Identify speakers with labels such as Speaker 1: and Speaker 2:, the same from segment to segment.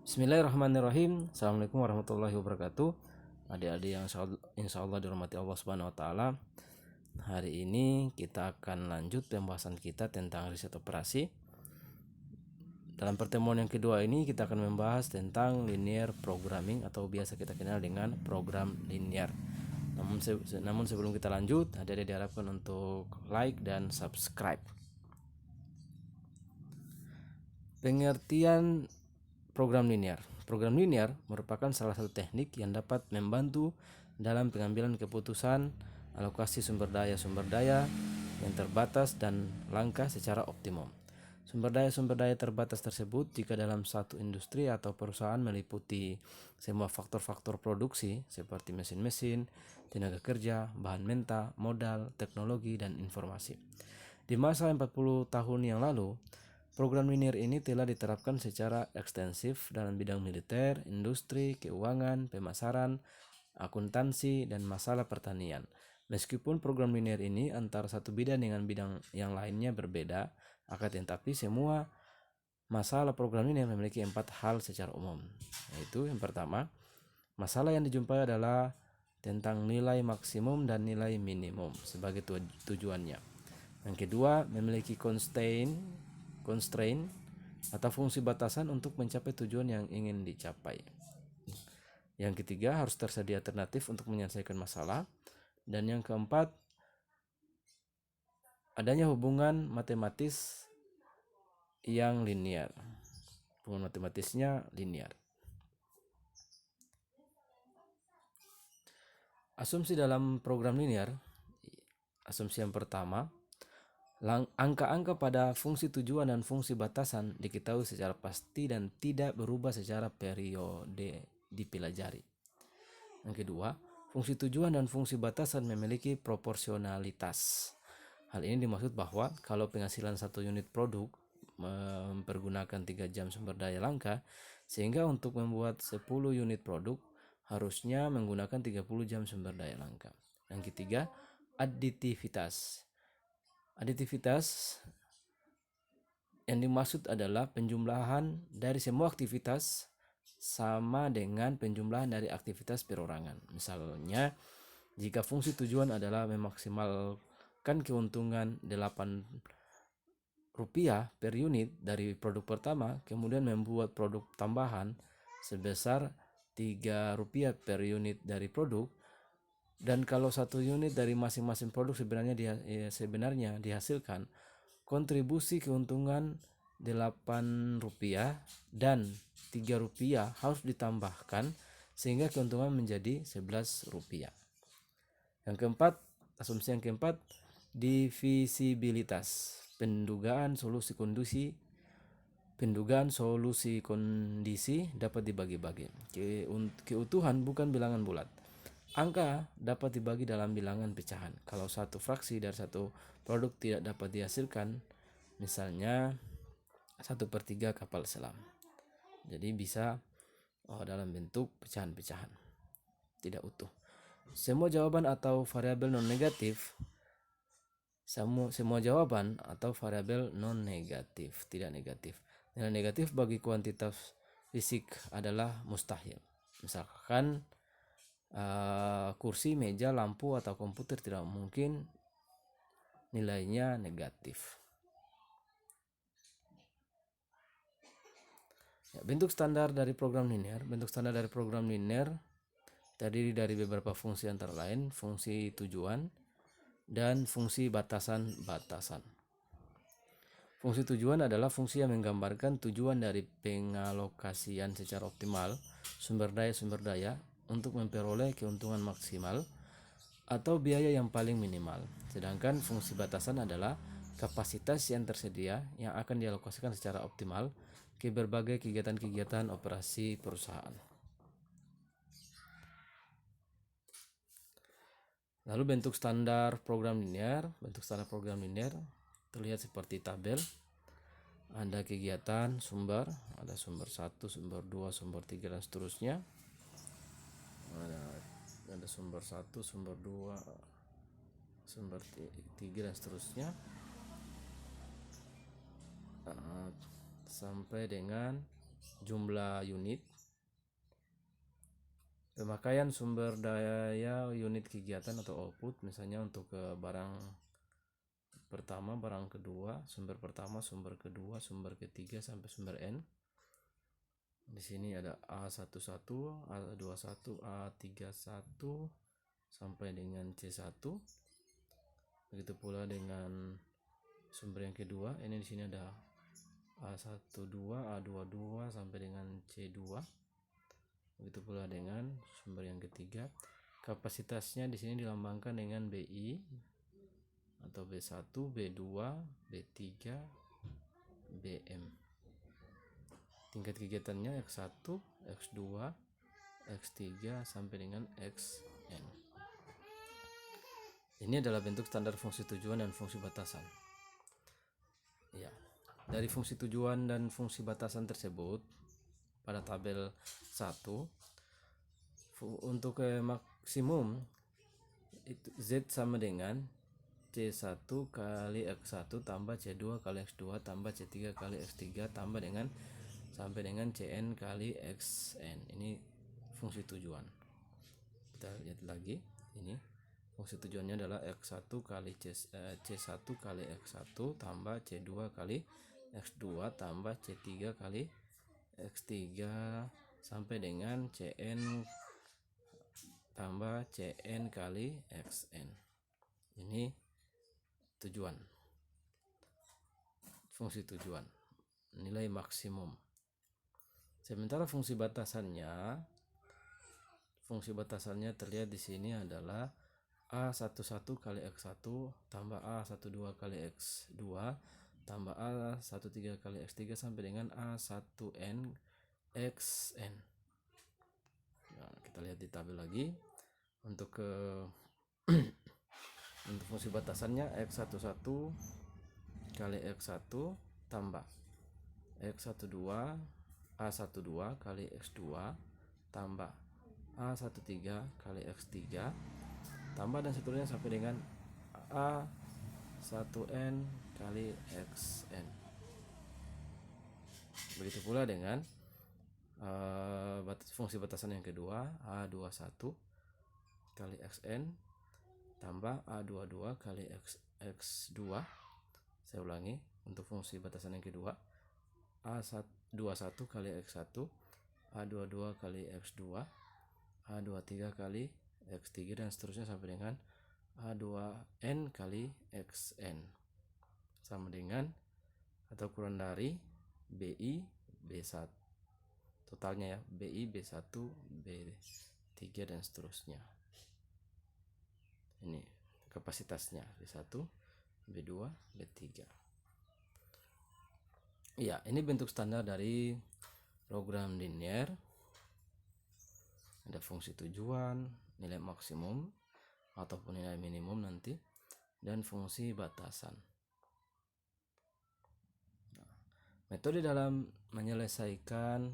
Speaker 1: Bismillahirrahmanirrahim. Assalamualaikum warahmatullahi wabarakatuh. Adik-adik yang insya Allah dirahmati Allah Subhanahu Wa Taala. Hari ini kita akan lanjut pembahasan kita tentang riset operasi. Dalam pertemuan yang kedua ini kita akan membahas tentang linear programming atau biasa kita kenal dengan program linear. Namun sebelum kita lanjut, adik-adik diharapkan untuk like dan subscribe. Pengertian program linear. Program linear merupakan salah satu teknik yang dapat membantu dalam pengambilan keputusan alokasi sumber daya yang terbatas dan langka secara optimum. Sumber daya terbatas tersebut jika dalam satu industri atau perusahaan meliputi semua faktor-faktor produksi seperti mesin-mesin, tenaga kerja, bahan mentah, modal, teknologi, dan informasi. Di masa 40 tahun yang lalu, program linear ini telah diterapkan secara ekstensif dalam bidang militer, industri, keuangan, pemasaran, akuntansi, dan masalah pertanian. Meskipun program linear ini antara satu bidang dengan bidang yang lainnya berbeda, akan tetapi semua masalah program linear memiliki 4 hal secara umum. Yaitu yang pertama, masalah yang dijumpai adalah tentang nilai maksimum dan nilai minimum sebagai tujuannya. Yang kedua, memiliki constraint atau fungsi batasan untuk mencapai tujuan yang ingin dicapai. Yang ketiga, harus tersedia alternatif untuk menyelesaikan masalah. Dan yang keempat, adanya hubungan matematis yang linear. Hubungan matematisnya linear. Asumsi dalam program linear. Asumsi yang pertama, angka-angka pada fungsi tujuan dan fungsi batasan diketahui secara pasti dan tidak berubah secara periode dipelajari. Yang kedua, fungsi tujuan dan fungsi batasan memiliki proporsionalitas. Hal ini dimaksud bahwa kalau penghasilan satu unit produk mempergunakan 3 jam sumber daya langka, sehingga untuk membuat 10 unit produk harusnya menggunakan 30 jam sumber daya langka. Yang ketiga, aditivitas. Aditivitas yang dimaksud adalah penjumlahan dari semua aktivitas sama dengan penjumlahan dari aktivitas perorangan. Misalnya, jika fungsi tujuan adalah memaksimalkan keuntungan 8 rupiah per unit dari produk pertama, kemudian membuat produk tambahan sebesar 3 rupiah per unit dari produk, dan kalau satu unit dari masing-masing produk sebenarnya dihasilkan kontribusi keuntungan 8 rupiah dan 3 rupiah harus ditambahkan sehingga keuntungan menjadi 11 rupiah. Yang keempat, asumsi yang keempat, divisibilitas. Pendugaan solusi kondisi dapat dibagi-bagi. Keutuhan bukan bilangan bulat. Angka dapat dibagi dalam bilangan pecahan. Kalau satu fraksi dari satu produk tidak dapat dihasilkan, misalnya 1/3 kapal selam, jadi bisa dalam bentuk pecahan-pecahan, tidak utuh. Semua jawaban atau variabel non negatif tidak negatif. Nilai negatif bagi kuantitas fisik adalah mustahil. Misalkan kursi, meja, lampu, atau komputer tidak mungkin nilainya negatif. Bentuk standar dari program linear. Bentuk standar dari program linear terdiri dari beberapa fungsi antara lain fungsi tujuan dan fungsi batasan-batasan. Fungsi tujuan adalah fungsi yang menggambarkan tujuan dari pengalokasian secara optimal sumber daya untuk memperoleh keuntungan maksimal atau biaya yang paling minimal. Sedangkan fungsi batasan adalah kapasitas yang tersedia yang akan dialokasikan secara optimal ke berbagai kegiatan-kegiatan operasi perusahaan. Lalu bentuk standar program linear. Bentuk standar program linear terlihat seperti tabel. Ada kegiatan sumber, ada sumber 1, sumber 2, sumber 3, dan seterusnya. Ada sumber 1, sumber 2, sumber 3, dan seterusnya. Sampai dengan jumlah unit, pemakaian sumber daya unit kegiatan atau output, misalnya untuk barang pertama, barang kedua, sumber pertama, sumber kedua, sumber ketiga sampai sumber N. Di sini ada A11, A21, A31 sampai dengan C1. Begitu pula dengan sumber yang kedua, ini di sini ada A12, A22 sampai dengan C2. Begitu pula dengan sumber yang ketiga. Kapasitasnya di sini dilambangkan dengan BI atau B1, B2, B3, BM. Tingkat kegiatannya X1, X2, X3 sampai dengan Xn. Ini adalah bentuk standar fungsi tujuan dan fungsi batasan. Ya, dari fungsi tujuan dan fungsi batasan tersebut pada tabel 1, untuk maksimum itu Z sama dengan C1 kali X1 tambah C2 kali X2 tambah C3 kali X3 tambah dengan sampai dengan Cn kali Xn. Ini fungsi tujuan. Kita lihat lagi, ini fungsi tujuannya adalah X1 kali C1 kali X1 tambah C2 kali X2 tambah C3 kali X3 sampai dengan Cn tambah Cn kali Xn. Ini tujuan, fungsi tujuan, nilai maksimum. Sementara fungsi batasannya terlihat di sini adalah A11 kali X1 tambah A12 kali X2 tambah A13 kali X3 sampai dengan A1N Xn. Nah, kita lihat di tabel lagi. Untuk untuk fungsi batasannya X11 kali X1 tambah X12 A12 kali X2 tambah A13 kali X3 tambah dan seterusnya sampai dengan A1N kali Xn. Begitu pula dengan fungsi batasan yang kedua, A21 kali Xn tambah A22 kali X2. Saya ulangi, untuk fungsi batasan yang kedua, A21 kali X1, A22 kali X2, A23 kali X3 dan seterusnya sampai dengan A2N kali Xn sama dengan atau kurang dari BI B1 totalnya ya, BI B1 B3 dan seterusnya. Ini kapasitasnya B1 B2 B3. Ya, ini bentuk standar dari program linear. Ada fungsi tujuan, nilai maksimum ataupun nilai minimum nanti, dan fungsi batasan. Nah, metode dalam menyelesaikan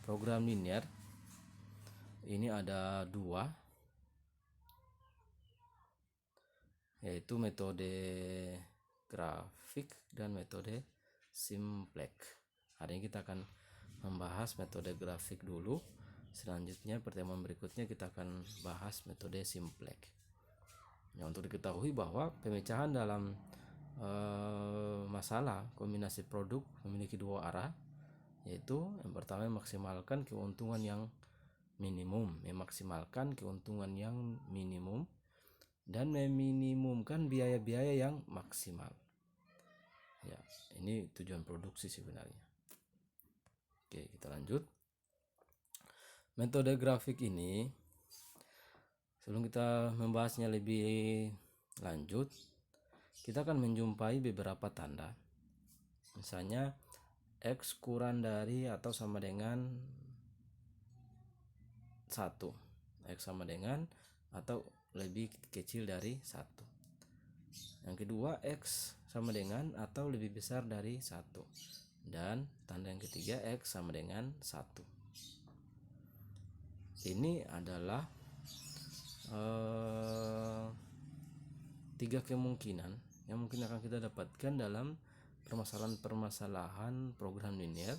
Speaker 1: program linear ini ada dua, yaitu metode grafik dan metode simplex. Hari ini kita akan membahas metode grafik dulu. Selanjutnya pertemuan berikutnya kita akan bahas metode simplex. Ya, untuk diketahui bahwa pemecahan dalam masalah kombinasi produk memiliki dua arah, yaitu yang pertama memaksimalkan keuntungan yang minimum, dan meminimumkan biaya-biaya yang maksimal. Ya, ini tujuan produksi sebenarnya. Oke, kita lanjut. Metode grafik ini, sebelum kita membahasnya lebih lanjut, kita akan menjumpai beberapa tanda. Misalnya X kurang dari atau sama dengan 1, X sama dengan atau lebih kecil dari 1. Yang kedua, X sama dengan atau lebih besar dari 1. Dan tanda yang ketiga, X sama dengan 1. Ini adalah 3 kemungkinan yang mungkin akan kita dapatkan dalam permasalahan-permasalahan program linear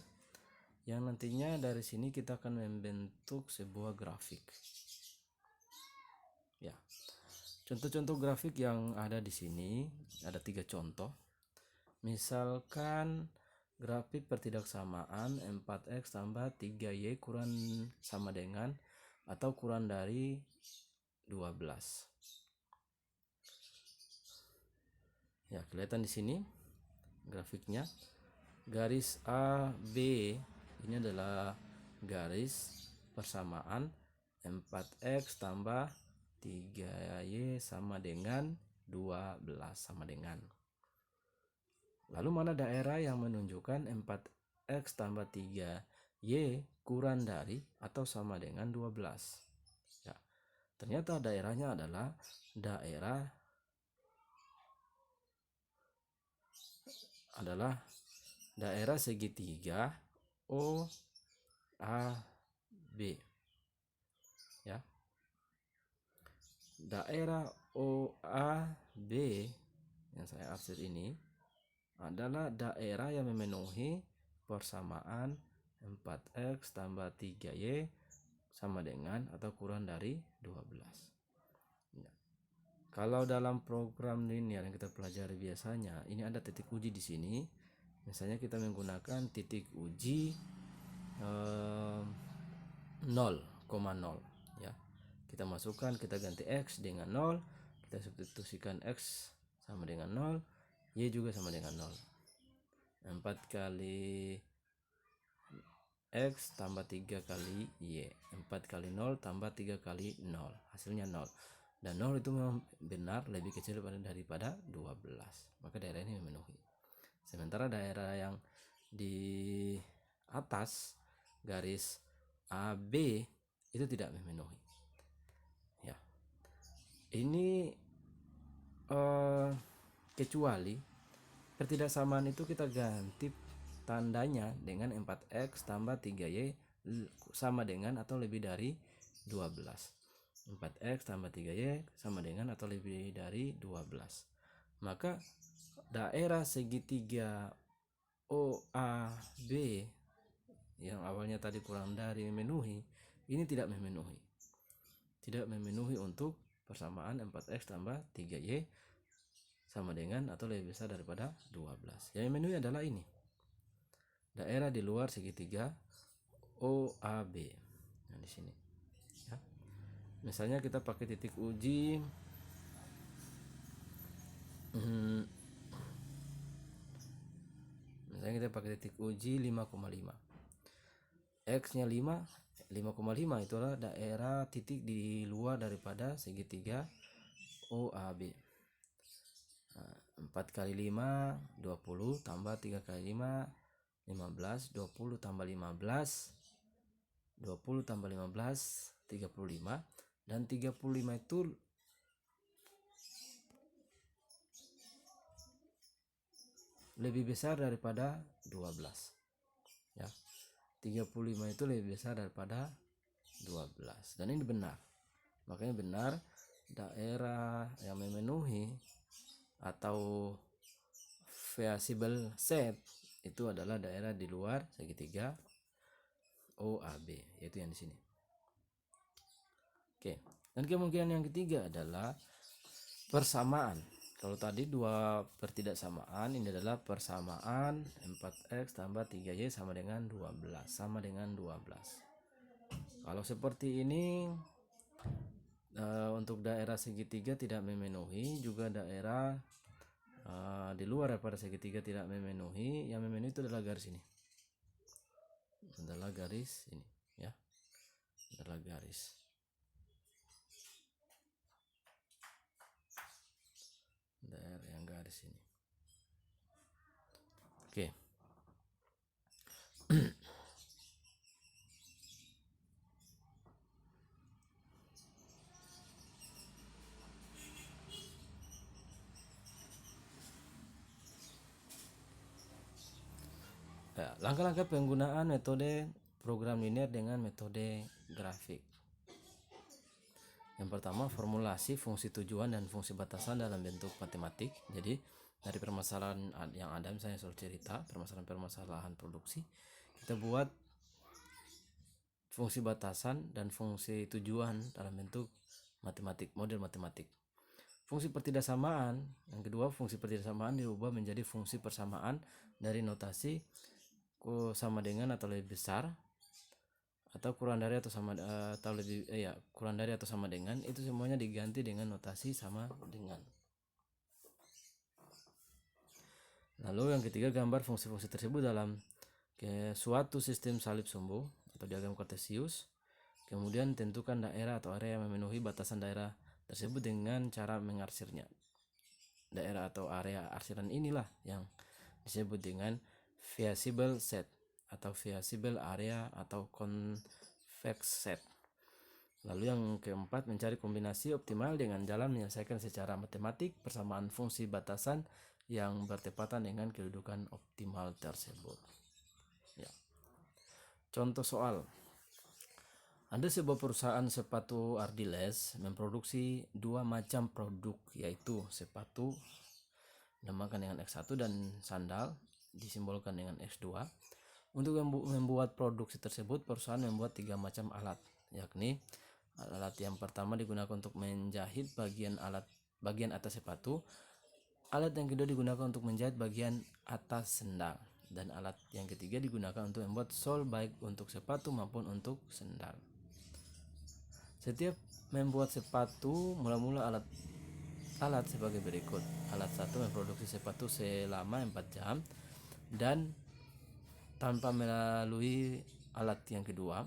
Speaker 1: yang nantinya dari sini kita akan membentuk sebuah grafik. Ya, contoh-contoh grafik yang ada di sini ada 3 contoh. Misalkan grafik pertidaksamaan 4x tambah 3y kurang sama dengan atau kurang dari 12. Ya, kelihatan di sini grafiknya. Garis A, B ini adalah garis persamaan 4x tambah 3y sama dengan 12 sama dengan. Lalu mana daerah yang menunjukkan 4x tambah 3y kurang dari atau sama dengan 12? Ya, ternyata daerahnya adalah daerah segitiga OAB. Ya. Daerah OAB yang saya arsir ini adalah daerah yang memenuhi persamaan 4x tambah 3y sama dengan atau kurang dari 12. Ya. Kalau dalam program linear yang kita pelajari biasanya, ini ada titik uji di sini. Misalnya kita menggunakan titik uji 0,0 ya. Kita masukkan, kita ganti x dengan 0, kita substitusikan x sama dengan 0, y juga sama dengan 0. 4 kali x tambah 3 kali y, 4 kali 0 tambah 3 kali 0, hasilnya 0. Dan 0 itu memang benar lebih kecil daripada 12, maka daerah ini memenuhi. Sementara daerah yang di atas garis AB itu tidak memenuhi. Ya, ini kecuali pertidaksamaan itu kita ganti tandanya dengan 4x tambah 3y sama dengan atau lebih dari 12. 4x tambah 3y sama dengan atau lebih dari 12. Maka daerah segitiga OAB yang awalnya tadi kurang dari memenuhi, ini tidak memenuhi. Tidak memenuhi untuk persamaan 4x tambah 3y sama dengan atau lebih besar daripada 12. Yang memenuhi adalah ini. Daerah di luar segitiga OAB. Nah, di sini. Ya. Misalnya kita pakai titik uji misalnya kita pakai titik uji 5,5. X-nya 5,5 itulah daerah titik di luar daripada segitiga OAB. 4 kali 5 20 tambah 3 kali 5 15, 20 tambah 15 20 tambah 15 35, dan 35 itu lebih besar daripada 12 ya. 35 itu lebih besar daripada 12 dan ini benar. Makanya benar daerah yang memenuhi atau feasible set itu adalah daerah di luar segitiga OAB, yaitu yang di sini. Oke. Dan kemungkinan yang ketiga adalah persamaan. Kalau tadi dua pertidaksamaan, ini adalah persamaan 4x tambah 3y sama dengan 12, sama dengan 12. Kalau seperti ini untuk daerah segitiga tidak memenuhi, juga daerah di luar daripada segitiga tidak memenuhi. Yang memenuhi itu adalah garis ini, adalah garis ini ya, adalah garis daerah yang garis ini. Oke. Ya, langkah-langkah penggunaan metode program linear dengan metode grafik. Yang pertama, formulasi fungsi tujuan dan fungsi batasan dalam bentuk matematik. Jadi dari permasalahan yang ada, misalnya soal cerita, permasalahan-permasalahan produksi, kita buat fungsi batasan dan fungsi tujuan dalam bentuk matematik, model matematik. Fungsi pertidaksamaan, yang kedua, fungsi pertidaksamaan diubah menjadi fungsi persamaan dari notasi sama dengan atau lebih besar atau kurang dari atau sama atau lebih kurang dari atau sama dengan, itu semuanya diganti dengan notasi sama dengan. Lalu yang ketiga, gambar fungsi-fungsi tersebut dalam suatu sistem salib sumbu atau diagram Cartesius. Kemudian tentukan daerah atau area yang memenuhi batasan daerah tersebut dengan cara mengarsirnya. Daerah atau area arsiran inilah yang disebut dengan visible set atau visible area atau convex set. Lalu yang keempat, mencari kombinasi optimal dengan jalan menyelesaikan secara matematik persamaan fungsi batasan yang bertepatan dengan kedudukan optimal tersebut. Ya. Contoh soal. Ada sebuah perusahaan sepatu Ardiles memproduksi dua macam produk, yaitu sepatu dinamakan dengan X1 dan sandal disimbolkan dengan X2. Untuk membuat produksi tersebut, perusahaan membuat 3 macam alat, yakni alat yang pertama digunakan untuk menjahit bagian atas sepatu, alat yang kedua digunakan untuk menjahit bagian atas sendal, dan alat yang ketiga digunakan untuk membuat sol baik untuk sepatu maupun untuk sendal. Setiap membuat sepatu, mula-mula alat sebagai berikut. Alat 1 memproduksi sepatu selama 4 jam dan tanpa melalui alat yang kedua,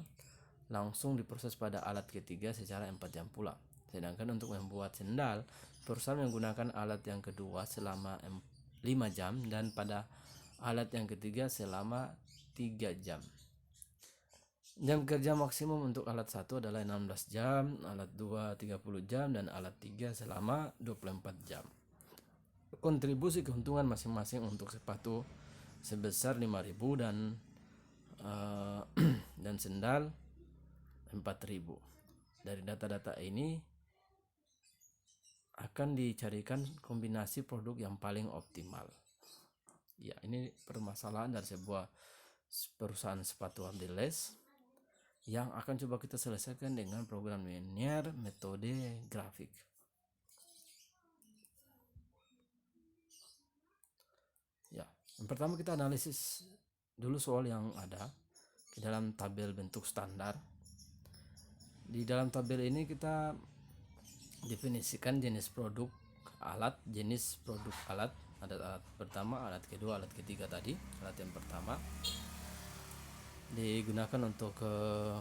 Speaker 1: langsung diproses pada alat ketiga secara 4 jam pula. Sedangkan untuk membuat sendal, perusahaan menggunakan alat yang kedua selama 5 jam dan pada alat yang ketiga selama 3 jam. Jam kerja maksimum untuk alat 1 adalah 16 jam, alat 2 30 jam, dan alat 3 selama 24 jam. Kontribusi keuntungan masing-masing untuk sepatu sebesar 5.000 dan sendal 4.000. Dari data-data ini akan dicarikan kombinasi produk yang paling optimal. Ya, ini permasalahan dari sebuah perusahaan sepatu Ardiles yang akan coba kita selesaikan dengan program linear metode grafik. Ya, yang pertama kita analisis dulu soal yang ada di dalam tabel bentuk standar. Di dalam tabel ini kita definisikan jenis produk alat, jenis produk alat. Ada alat pertama, alat kedua, alat ketiga tadi. Alat yang pertama digunakan untuk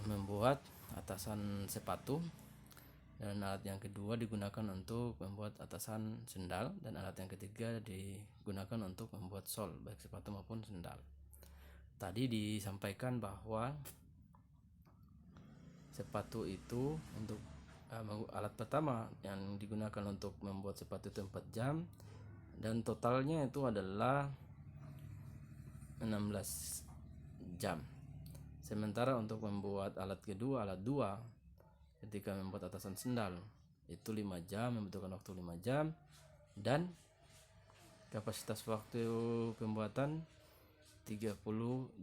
Speaker 1: membuat atasan sepatu, dan alat yang kedua digunakan untuk membuat atasan sendal, dan alat yang ketiga digunakan untuk membuat sol baik sepatu maupun sendal. Tadi disampaikan bahwa sepatu itu untuk alat pertama yang digunakan untuk membuat sepatu itu 4 jam dan totalnya itu adalah 16 jam. Sementara untuk membuat alat kedua, alat 2, ketika membuat atasan sendal itu 5 jam, membutuhkan waktu 5 jam, dan kapasitas waktu pembuatan 30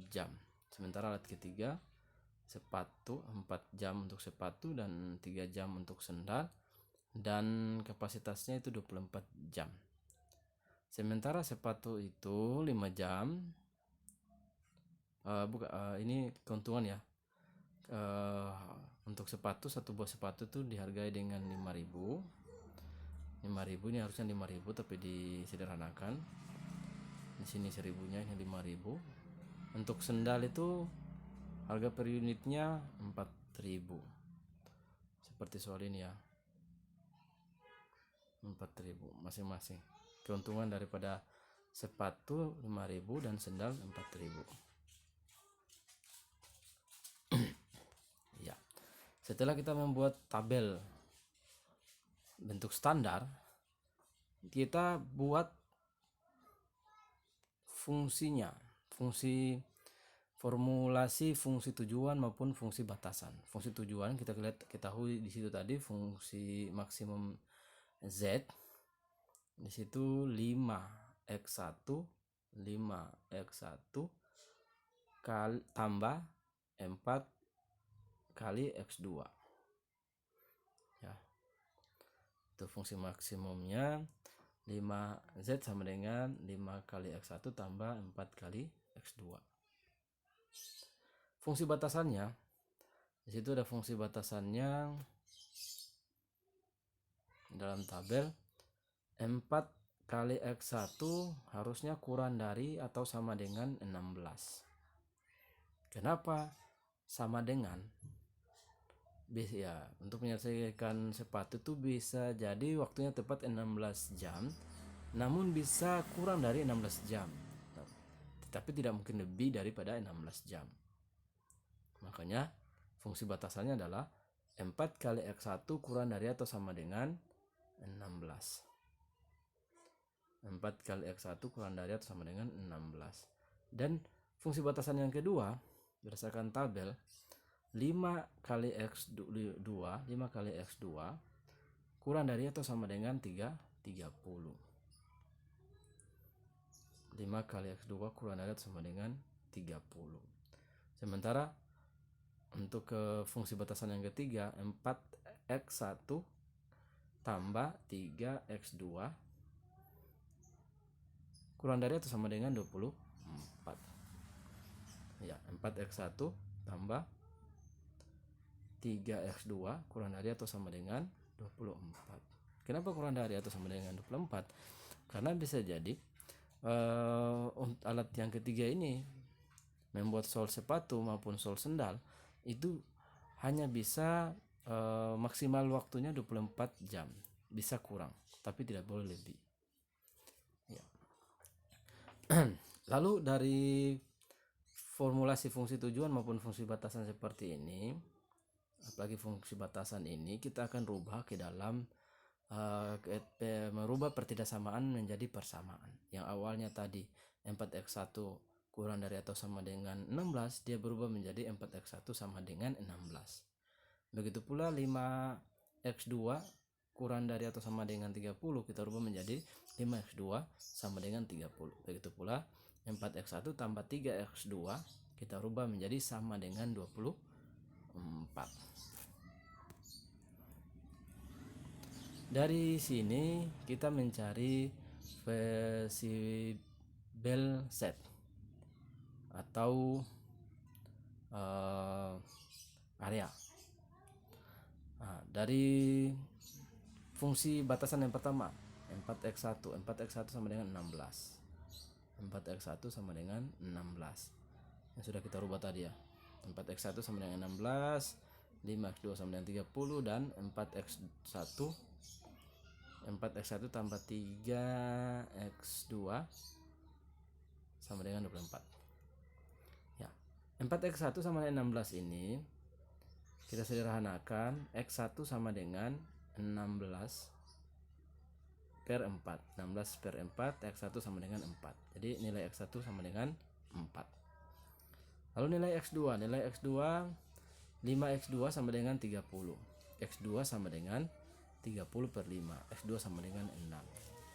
Speaker 1: jam. Sementara alat ketiga sepatu 4 jam untuk sepatu dan 3 jam untuk sendal, dan kapasitasnya itu 24 jam. Sementara sepatu itu 5 jam. Ini keuntungan ya. Untuk sepatu, satu buah sepatu itu dihargai dengan 5.000. 5.000 ini harusnya 5.000 tapi disederhanakan. Di sini 1.000-nya, ini 5.000. Untuk sendal itu harga per unitnya 4.000. Seperti soal ini ya. 4.000 masing-masing. Keuntungan daripada sepatu 5.000 dan sendal 4.000. Ya. Setelah kita membuat tabel bentuk standar, kita buat fungsinya, fungsi formulasi fungsi tujuan maupun fungsi batasan. Fungsi tujuan kita ketahui di situ tadi fungsi maksimum Z. Di situ 5x1 tambah 4 kali X2. Ya. Itu fungsi maksimumnya 5Z sama dengan 5 kali X1 tambah 4 kali X2. Fungsi batasannya, di situ ada fungsi batasannya dalam tabel. 4 kali X1 harusnya kurang dari atau sama dengan 16. Kenapa sama dengan? Ya, untuk menyelesaikan sepatu itu bisa jadi waktunya tepat 16 jam, namun bisa kurang dari 16 jam. Tetapi tidak mungkin lebih daripada 16 jam. Makanya fungsi batasannya adalah 4 kali X1 kurang dari atau sama dengan 16. 4 kali X1 kurang dari atau sama dengan 16. Dan fungsi batasan yang kedua berdasarkan tabel, 5 kali X2 kurang dari atau sama dengan 30. 5 kali X2 kurang dari atau sama dengan 30. Sementara untuk ke fungsi batasan yang ketiga, 4X1 tambah 3X2 kurang dari atau sama dengan 24. Ya, 4X1 tambah 3X2 kurang dari atau sama dengan 24. Kenapa kurang dari atau sama dengan 24? Karena bisa jadi alat yang ketiga ini membuat sol sepatu maupun sol sendal itu hanya bisa maksimal waktunya 24 jam. Bisa kurang, tapi tidak boleh lebih. Ya. Lalu dari formulasi fungsi tujuan maupun fungsi batasan seperti ini, apalagi fungsi batasan ini, kita akan rubah ke dalam merubah pertidaksamaan menjadi persamaan. Yang awalnya tadi 4X1 kurang dari atau sama dengan 16, dia berubah menjadi 4X1 sama dengan 16. Begitu pula 5X2 kurang dari atau sama dengan 30, kita rubah menjadi 5X2 sama dengan 30. Begitu pula 4X1 tambah 3X2 kita rubah menjadi sama dengan 24. Dari sini kita mencari visible set atau area. Nah, dari fungsi batasan yang pertama 4X1 sama dengan 16. 4X1 sama dengan 16 yang sudah kita rubah tadi ya. 4X1 sama dengan 16, 5X2 sama dengan 30, dan 4X1 tambah 3X2 sama dengan 24. Ya, 4X1 sama dengan 16 ini kita sederhanakan, X1 sama dengan 16 per 4. 16 per 4, X1 sama dengan 4. Jadi nilai X1 sama dengan 4. Lalu nilai X2, 5X2 sama dengan 30. X2 sama dengan 30 per 5. X2 sama dengan 6.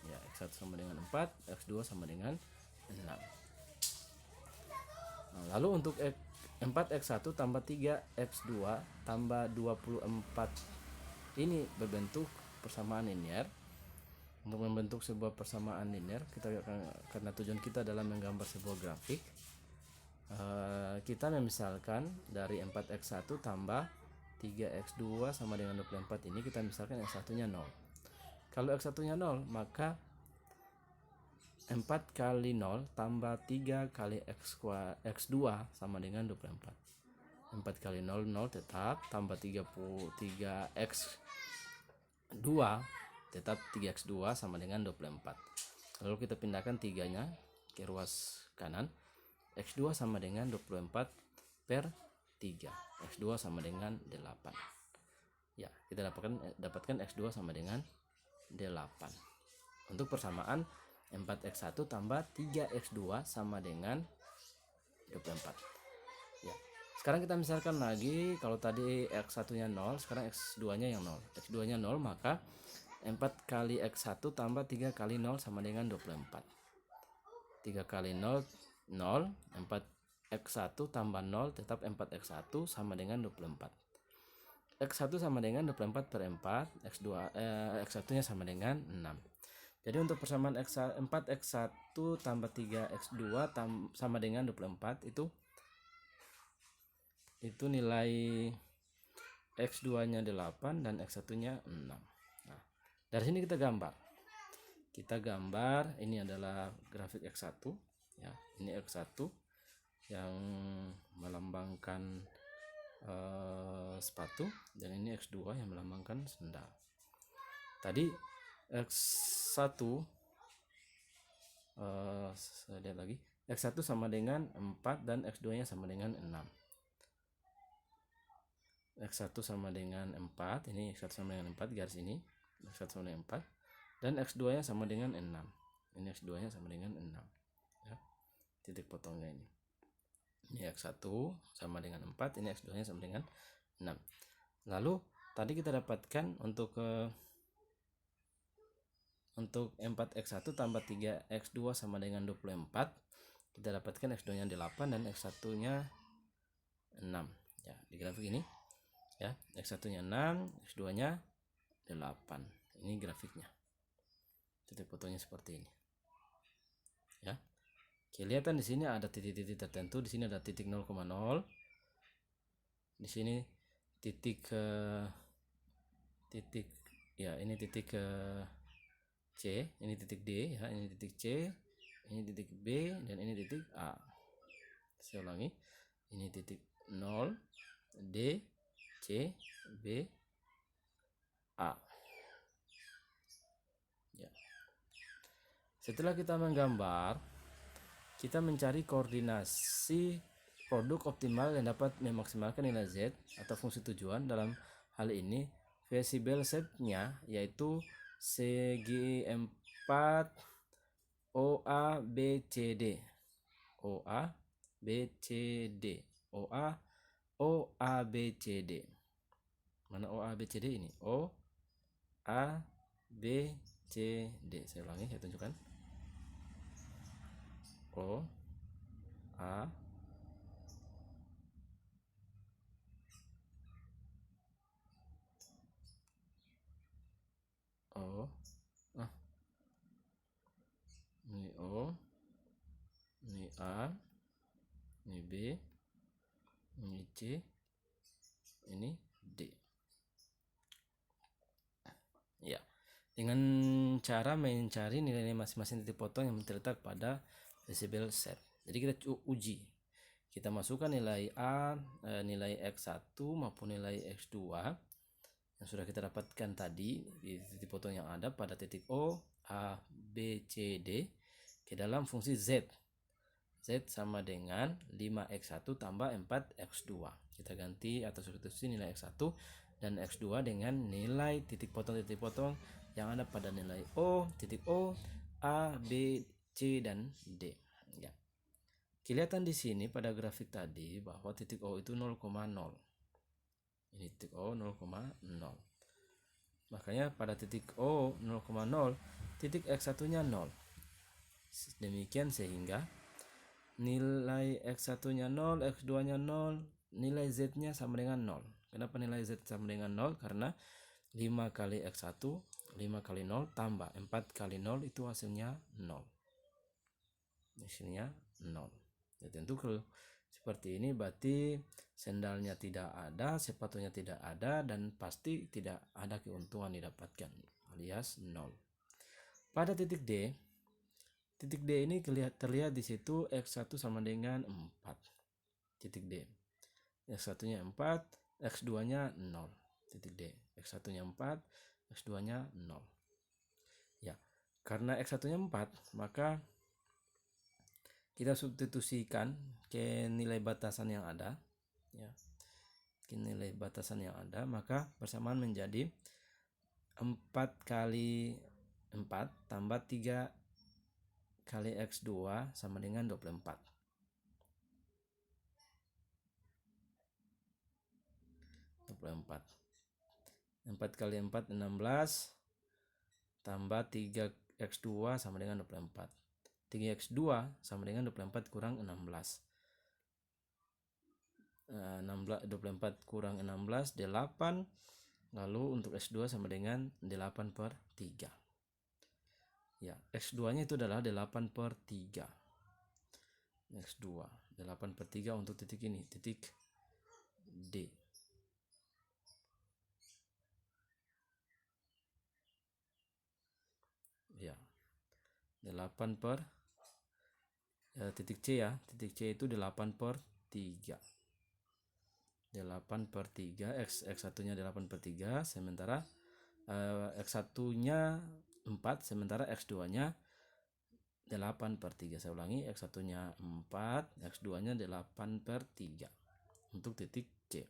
Speaker 1: Ya, X1 sama dengan 4, X2 sama dengan 6. Nah, lalu untuk 4X1 tambah 3X2 tambah 24 ini berbentuk persamaan linear. Untuk membentuk sebuah persamaan linear, karena tujuan kita adalah menggambar sebuah grafik, kita memisalkan dari 4X1 tambah 3X2 sama dengan 24 ini, kita misalkan X1 nya 0. Kalau X1 nya 0, maka 4 kali 0 tambah 3 kali X2 sama dengan 24. 4 kali 0, 0 tetap, tambah 3X2 tetap 3X2 sama dengan 24. Lalu kita pindahkan 3 nya ke ruas kanan. X2 sama dengan 24 per 3. X2 sama dengan 8. Ya, kita dapatkan X2 sama dengan 8. Untuk persamaan 4X1 tambah 3X2 sama dengan 24. Ya. Sekarang kita misalkan lagi, kalau tadi X1 nya 0, sekarang X2 nya yang 0. X2 nya 0, maka 4 kali X1 tambah 3 kali 0 sama dengan 24. 3 kali 0, 0. 4X1 tambah 0 tetap 4X1 sama dengan 24. X1 sama dengan 24 per 4, X1 nya sama dengan 6. Jadi untuk persamaan 4X1 tambah 3X2 sama dengan 24, itu nilai X2 nya 8 dan X1 nya 6. Nah, dari sini kita gambar, ini adalah grafik X1 ya. Ini X1 yang melambangkan sepatu, dan ini X2 yang melambangkan sendal. Tadi X1 saya lihat lagi, X1 sama dengan 4 dan X2 nya sama dengan 6. X1 sama dengan 4, ini X1 sama dengan 4, garis ini X1 sama dengan 4, dan X2 nya sama dengan 6. Ini X2 nya sama dengan 6 ya. Titik potongnya ini X1 sama dengan 4, ini X2 nya sama dengan 6. Lalu tadi kita dapatkan untuk 4X1 tambah 3X2 sama dengan 24, kita dapatkan X2 nya 8 dan X1 nya 6 ya, di grafik ini ya. X1 nya 6, X2 nya 8. Ini grafiknya, titik fotonya seperti ini ya. Kelihatan di sini ada titik-titik tertentu. Di sini ada titik 0,0, di sini titik ya, ini titik C, ini titik D ya, ini titik C, ini titik B, dan ini titik A. Saya ulangi, ini titik 0, D, C, B, A ya. Setelah kita menggambar, kita mencari koordinasi produk optimal yang dapat memaksimalkan nilai Z atau fungsi tujuan. Dalam hal ini visible shape-nya yaitu segi 4 OA BCD. OA BCD. OA BCD. Mana OA BCD ini? O A B C D. Saya ulangi, saya tunjukkan. O A O ini O, ini A, ini B, ini C, ini D ya. Dengan cara mencari nilai masing-masing titik potong yang terletak pada visible shape. Jadi kita uji, kita masukkan nilai A, nilai X1 maupun nilai X2 yang sudah kita dapatkan tadi di titik potong yang ada pada titik O, A, B, C, D ke dalam fungsi Z. Z sama dengan 5X1 tambah 4X2. Kita ganti atau substitusi nilai X1 dan X2 dengan nilai titik potong yang ada pada nilai O, titik O, A, B, C, dan D ya. Kelihatan di sini pada grafik tadi bahwa titik O itu 0,0. Ini titik O 0,0. Makanya pada titik O 0,0, titik X1 nya 0. Demikian sehingga nilai X1 nya 0, X2 nya 0, nilai Z nya sama dengan 0. Kenapa nilai Z sama dengan 0? Karena 5 kali X1, 5 kali 0 tambah 4 kali 0 itu hasilnya 0. Hasilnya 0. Ya, tentu kalau seperti ini berarti sendalnya tidak ada, sepatunya tidak ada, dan pasti tidak ada keuntungan didapatkan, alias 0. Pada titik D ini terlihat di situ X1 sama dengan 4. Titik D. X1 nya 4, X2 nya 0. Titik D. X1 nya 4, X2 nya 0. Ya, karena X1 nya 4, maka kita substitusikan ke nilai batasan yang ada ya. Ke nilai batasan yang ada, maka persamaan menjadi 4 kali 4 tambah 3 kali X2 sama dengan 24. 4 kali 4 16 tambah 3X2 sama dengan 24. 3X2 sama dengan 24 kurang 16. 24 kurang 16 8. Lalu untuk X2 sama dengan 8/3. Ya, X2 nya itu adalah 8/3. X2 8/3 untuk titik ini, titik D. Ya, 8 per titik C ya, titik C itu 8/3. 8/3, X1 nya 8/3, sementara X1 nya 4, sementara X2 nya 8/3. Saya ulangi, X1 nya 4, X2 nya 8/3 untuk titik C.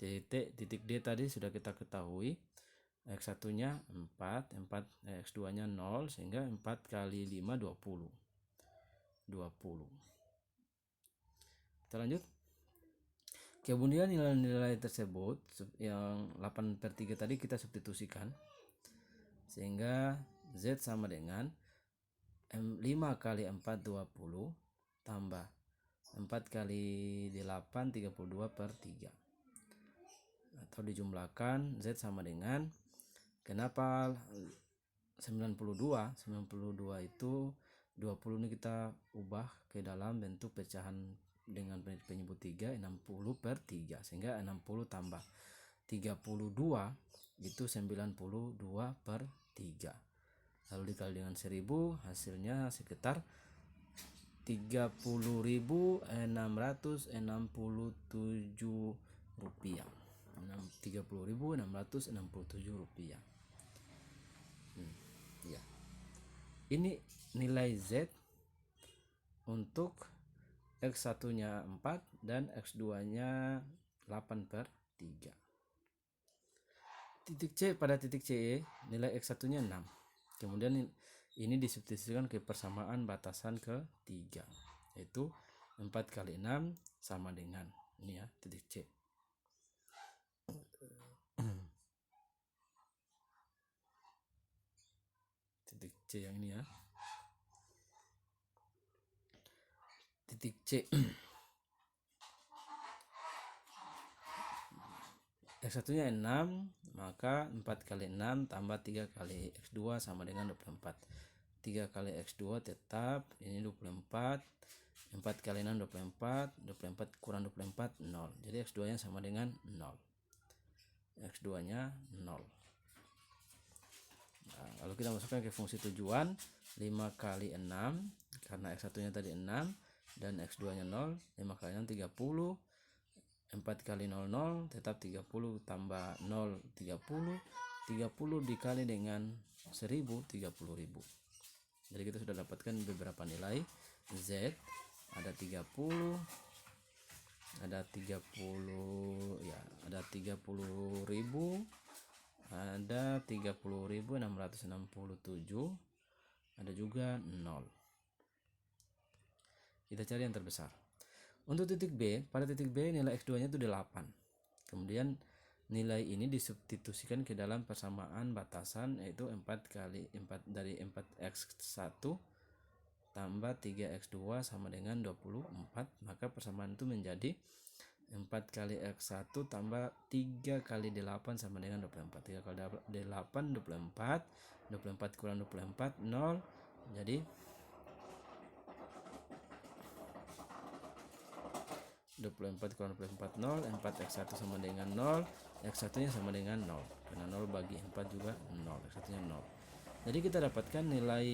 Speaker 1: Titik D tadi sudah kita ketahui, X1 nya 4, X2 nya 0, sehingga 4 kali 5 20. Kita lanjut. Kemudian nilai-nilai tersebut yang 8/3 tadi kita substitusikan, sehingga Z sama dengan 5 kali 4 20 tambah 4 kali 8 32/3, atau dijumlahkan Z sama dengan, kenapa 92 itu 20 ini kita ubah ke dalam bentuk pecahan dengan penyebut 3, 60/3, sehingga 60 tambah 32 itu 92/3. Lalu dikali dengan 1000, hasilnya sekitar 30.667 rupiah. 30.667 rupiah. Ya. Ini nilai Z untuk X1 nya 4 dan X2 nya 8/3. Titik C, pada titik C nilai X1 nya 6. Kemudian ini disubstitusikan ke persamaan batasan ke-3, yaitu 4 kali 6 sama dengan ini ya, titik C. Titik C yang ini ya. Titik C. X1 nya 6, maka 4 kali 6 tambah 3 kali X2 sama dengan 24. 3 kali X2 tetap, ini 24. 4 kali 6 24, 24 kurang 24 0. Jadi X2 nya sama dengan 0. X2 nya 0. Nah, lalu kita masukkan ke fungsi tujuan, 5 kali 6, karena X1 nya tadi 6 dan X2 nya 0, 5 kali 6 30. 4 kali 00 tetap 30 tambah 0 30. 30 dikali dengan 1000 30.000. Jadi kita sudah dapatkan beberapa nilai Z. Ada 30, ada 30 ya, ada 30.000, ada 30.667, ada juga 0. Kita cari yang terbesar. Untuk titik B, pada titik B nilai X2 nya itu 8. Kemudian nilai ini disubstitusikan ke dalam persamaan batasan, yaitu 4 kali 4 dari 4x1 tambah 3x2 sama dengan 24. Maka persamaan itu menjadi 4 kali x1 tambah 3 kali 8 sama dengan 24. 3 kali 8 24. 24 kurang 24 0. Jadi 24 kurang 24 0. 4x1 sama dengan 0. X1 nya sama dengan 0, karena 0 bagi 4 juga 0. X1 nya 0. Jadi kita dapatkan nilai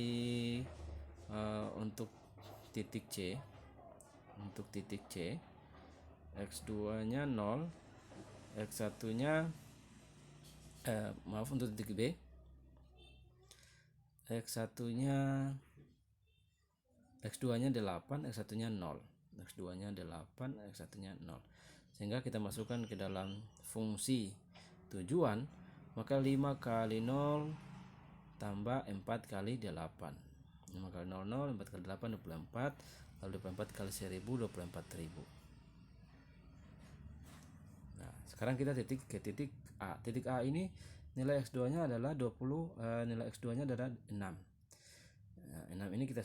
Speaker 1: untuk titik C. Untuk titik C, X2 nya 0, X1 nya untuk titik B, X1 nya X2 nya 8, X1 nya 0. X2 nya 8, X1 nya 0. Sehingga kita masukkan ke dalam fungsi tujuan, maka 5 kali 0 tambah 4 kali 8. 5 kali 0 0, 4 kali 8 24, lalu 24 kali 1000 24.000. Nah, sekarang kita ke titik A. Titik A ini nilai X2 nya adalah 20, nilai X2 nya adalah 6. 6 ini kita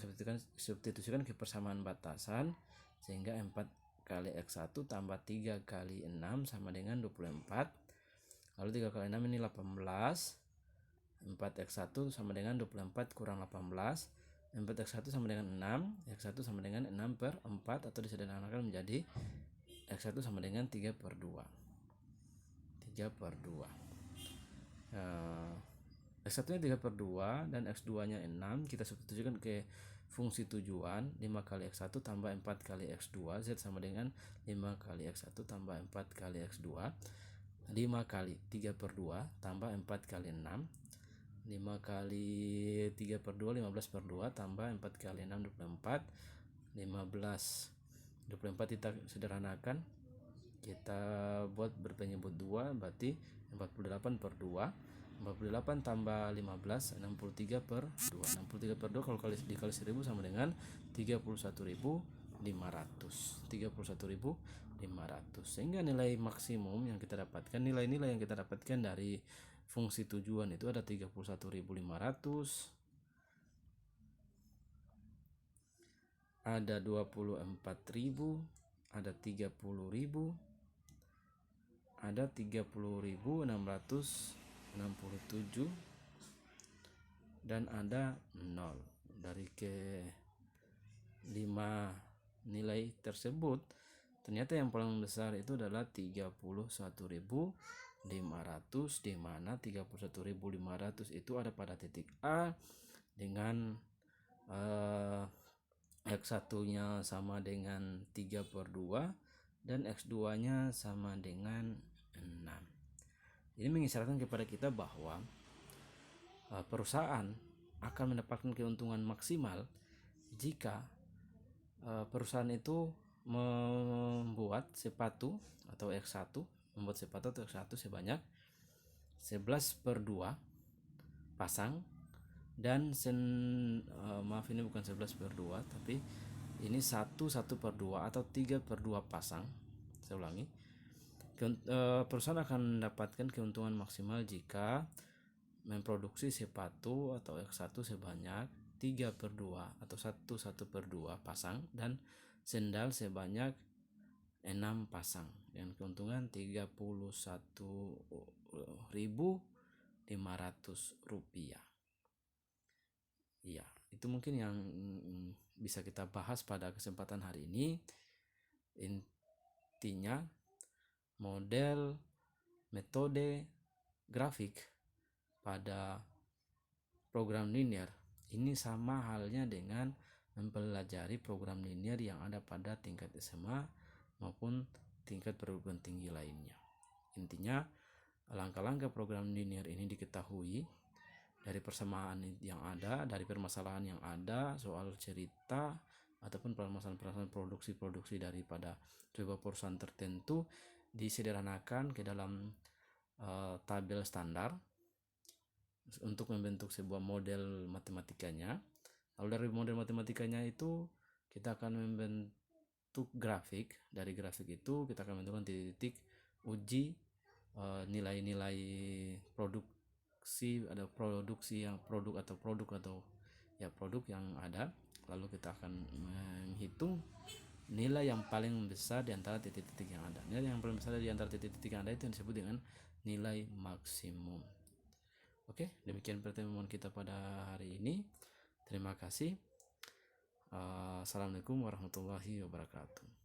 Speaker 1: substitusikan ke persamaan batasan, sehingga 4 kali X1 tambah 3 kali 6 sama dengan 24. Lalu 3 kali 6 ini 18. 4x1 sama dengan 24 kurang 18. 4x1 sama dengan 6. X1 sama dengan 6 per 4 atau disederhanakan menjadi X1 sama dengan 3 per 2. 3 per 2. X1 nya 3 per 2 dan X2 nya 6. Kita substitusikan ke fungsi tujuan. 5 kali X1 tambah 4 kali X2. Z sama dengan 5 kali X1 tambah 4 kali X2. 5 kali 3 per 2 tambah 4 kali 6. 5 kali 3 per 2 15 per 2 tambah 4 kali 6 24. 24 kita sederhanakan, kita buat berpenyebut 2, berarti 48 per 2. 48 tambah 15 63 per 2. 63 per 2 kalau dikali 1000 sama dengan 31.500. 31.500. Sehingga nilai maksimum yang kita dapatkan, nilai-nilai yang kita dapatkan dari fungsi tujuan itu ada 31.500, ada 24.000, ada 30.000, ada 30.667, dan ada 0. Dari ke 5 nilai tersebut, ternyata yang paling besar itu adalah 31.500, di mana 31.500 itu ada pada titik A dengan X1-nya sama dengan 3 per 2 dan X2-nya sama dengan 6. Ini mengisyaratkan kepada kita bahwa perusahaan akan mendapatkan keuntungan maksimal jika perusahaan itu membuat sepatu atau X1 sebanyak 11 per 2 pasang, dan maaf, ini bukan 11 per 2 tapi ini 1 per 2 atau 3 per 2 pasang. Saya ulangi, perusahaan akan mendapatkan keuntungan maksimal jika memproduksi sepatu atau X1 sebanyak 3 per 2 atau 1 per 2 pasang dan sendal sebanyak 6 pasang dengan keuntungan 31.500 rupiah. Ya, itu mungkin yang bisa kita bahas pada kesempatan hari ini. Intinya, metode grafik pada program linear ini sama halnya dengan mempelajari program linear yang ada pada tingkat SMA maupun tingkat perguruan tinggi lainnya. Intinya, langkah-langkah program linear ini diketahui dari persamaan yang ada, dari permasalahan yang ada, soal cerita ataupun permasalahan produksi daripada sebuah perusahaan tertentu disederhanakan ke dalam tabel standar untuk membentuk sebuah model matematikanya. Lalu dari model matematikanya itu kita akan membentuk grafik. Dari grafik itu kita akan menentukan titik uji nilai-nilai produk yang ada. Lalu kita akan menghitung nilai yang paling besar di antara titik-titik yang ada. Nilai yang paling besar di antara titik-titik yang ada itu yang disebut dengan nilai maksimum. Oke, demikian pertemuan kita pada hari ini. Terima kasih. Assalamualaikum warahmatullahi wabarakatuh.